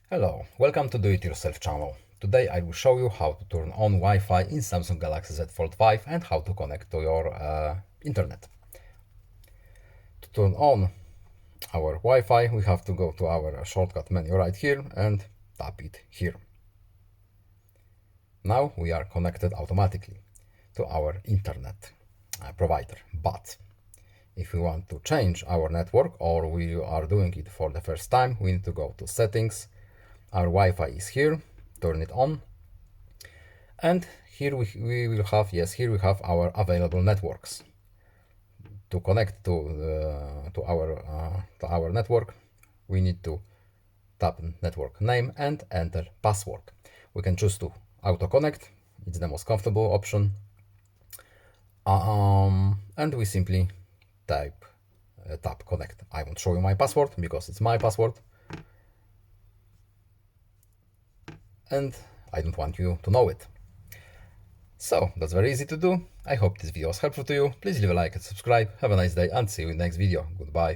Hello, welcome to Do It Yourself channel. Today I will show you how to turn on Wi-Fi in Samsung Galaxy Z Fold5 and how to connect to your internet. To turn on our Wi-Fi, we have to go to our shortcut menu right here and tap it here. Now we are connected automatically to our internet provider. But if we want to change our network or we are doing it for the first time, we need to go to settings. Our Wi-Fi is here, turn it on, and here we will have, yes, here we have our available networks. To connect to our network, we need to tap network name and enter password. We can choose to auto connect, it's the most comfortable option, and we simply tap connect. I won't show you my password because it's my password. And I don't want you to know it. So that's very easy to do. I hope this video was helpful to you. Please leave a like and subscribe. Have a nice day and see you in the next video. Goodbye.